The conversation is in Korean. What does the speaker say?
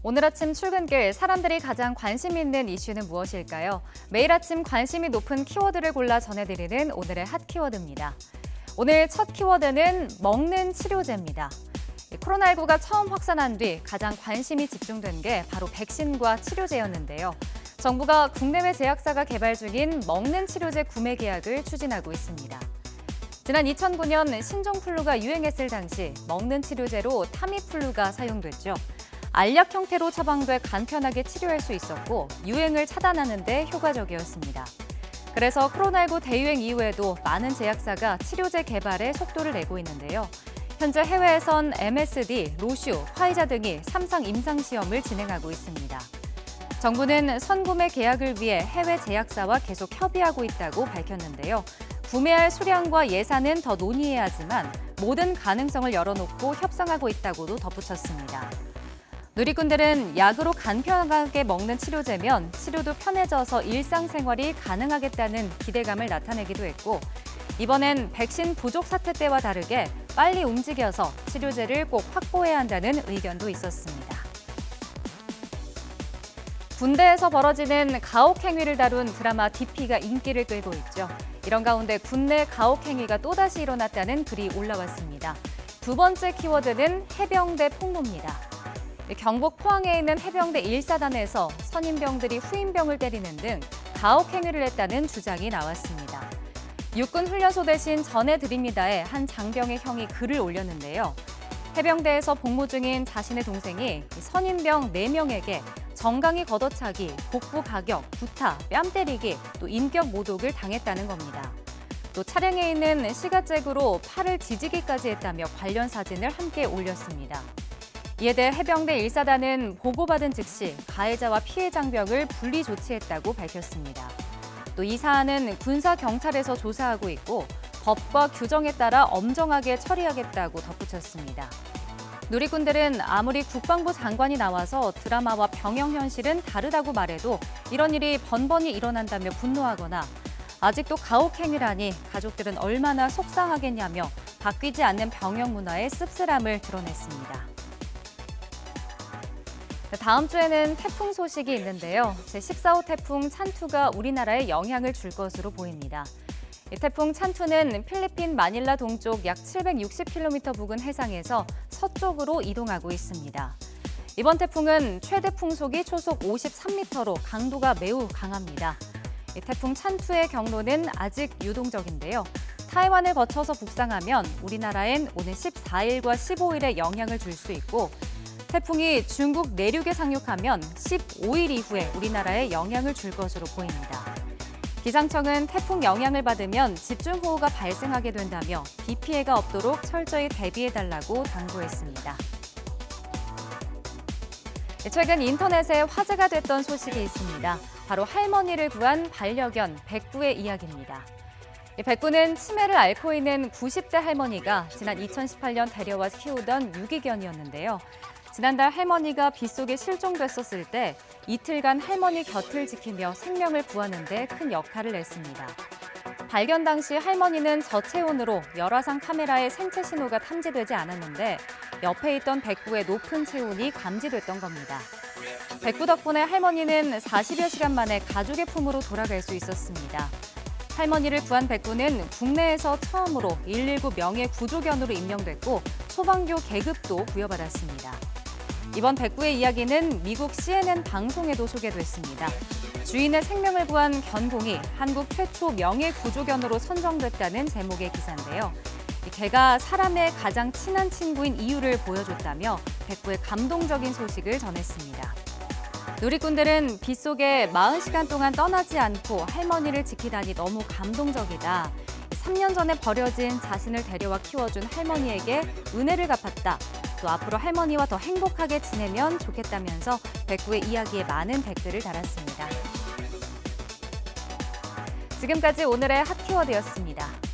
오늘 아침 출근길 사람들이 가장 관심 있는 이슈는 무엇일까요? 매일 아침 관심이 높은 키워드를 골라 전해드리는 오늘의 핫 키워드입니다. 오늘 첫 키워드는 먹는 치료제입니다. 코로나19가 처음 확산한 뒤 가장 관심이 집중된 게 바로 백신과 치료제였는데요. 정부가 국내외 제약사가 개발 중인 먹는 치료제 구매 계약을 추진하고 있습니다. 지난 2009년 신종플루가 유행했을 당시 먹는 치료제로 타미플루가 사용됐죠. 알약 형태로 처방돼 간편하게 치료할 수 있었고 유행을 차단하는 데 효과적이었습니다. 그래서 코로나19 대유행 이후에도 많은 제약사가 치료제 개발에 속도를 내고 있는데요. 현재 해외에선 MSD, 로슈, 화이자 등이 3상 임상시험을 진행하고 있습니다. 정부는 선구매 계약을 위해 해외 제약사와 계속 협의하고 있다고 밝혔는데요. 구매할 수량과 예산은 더 논의해야 하지만 모든 가능성을 열어놓고 협상하고 있다고도 덧붙였습니다. 누리꾼들은 약으로 간편하게 먹는 치료제면 치료도 편해져서 일상생활이 가능하겠다는 기대감을 나타내기도 했고 이번엔 백신 부족 사태 때와 다르게 빨리 움직여서 치료제를 꼭 확보해야 한다는 의견도 있었습니다. 군대에서 벌어지는 가혹 행위를 다룬 드라마 DP가 인기를 끌고 있죠. 이런 가운데 군내 가혹 행위가 또다시 일어났다는 글이 올라왔습니다. 두 번째 키워드는 해병대 폭로입니다. 경북 포항에 있는 해병대 1사단에서 선임병들이 후임병을 때리는 등 가혹 행위를 했다는 주장이 나왔습니다. 육군 훈련소 대신 전해드립니다에 한 장병의 형이 글을 올렸는데요. 해병대에서 복무 중인 자신의 동생이 선임병 4명에게 정강이 걷어차기, 복부 가격, 구타, 뺨 때리기, 또 인격 모독을 당했다는 겁니다. 또 차량에 있는 시가잭으로 팔을 지지기까지 했다며 관련 사진을 함께 올렸습니다. 이에 대해 해병대 1사단은 보고받은 즉시 가해자와 피해 장병을 분리 조치했다고 밝혔습니다. 또 이 사안은 군사경찰에서 조사하고 있고 법과 규정에 따라 엄정하게 처리하겠다고 덧붙였습니다. 누리꾼들은 아무리 국방부 장관이 나와서 드라마와 병영 현실은 다르다고 말해도 이런 일이 번번이 일어난다며 분노하거나 아직도 가혹 행위라니 가족들은 얼마나 속상하겠냐며 바뀌지 않는 병영 문화의 씁쓸함을 드러냈습니다. 다음 주에는 태풍 소식이 있는데요. 제14호 태풍 찬투가 우리나라에 영향을 줄 것으로 보입니다. 태풍 찬투는 필리핀 마닐라 동쪽 약 760km 부근 해상에서 서쪽으로 이동하고 있습니다. 이번 태풍은 최대 풍속이 초속 53m로 강도가 매우 강합니다. 태풍 찬투의 경로는 아직 유동적인데요. 타이완을 거쳐서 북상하면 우리나라엔 오는 14일과 15일에 영향을 줄 수 있고 태풍이 중국 내륙에 상륙하면 15일 이후에 우리나라에 영향을 줄 것으로 보입니다. 기상청은 태풍 영향을 받으면 집중호우가 발생하게 된다며 비 피해가 없도록 철저히 대비해달라고 당부했습니다. 최근 인터넷에 화제가 됐던 소식이 있습니다. 바로 할머니를 구한 반려견 백구의 이야기입니다. 백구는 치매를 앓고 있는 90대 할머니가 지난 2018년 데려와 키우던 유기견이었는데요. 지난달 할머니가 빗속에 실종됐었을 때 이틀간 할머니 곁을 지키며 생명을 구하는 데 큰 역할을 했습니다. 발견 당시 할머니는 저체온으로 열화상 카메라에 생체 신호가 탐지되지 않았는데 옆에 있던 백구의 높은 체온이 감지됐던 겁니다. 백구 덕분에 할머니는 40여 시간 만에 가족의 품으로 돌아갈 수 있었습니다. 할머니를 구한 백구는 국내에서 처음으로 119 명예 구조견으로 임명됐고 소방교 계급도 부여받았습니다. 이번 백구의 이야기는 미국 CNN 방송에도 소개됐습니다. 주인의 생명을 구한 견공이 한국 최초 명예 구조견으로 선정됐다는 제목의 기사인데요. 개가 사람의 가장 친한 친구인 이유를 보여줬다며 백구의 감동적인 소식을 전했습니다. 누리꾼들은 빗속에 40시간 동안 떠나지 않고 할머니를 지키다니 너무 감동적이다. 3년 전에 버려진 자신을 데려와 키워준 할머니에게 은혜를 갚았다. 또 앞으로 할머니와 더 행복하게 지내면 좋겠다면서 백구의 이야기에 많은 댓글을 달았습니다. 지금까지 오늘의 핫키워드였습니다.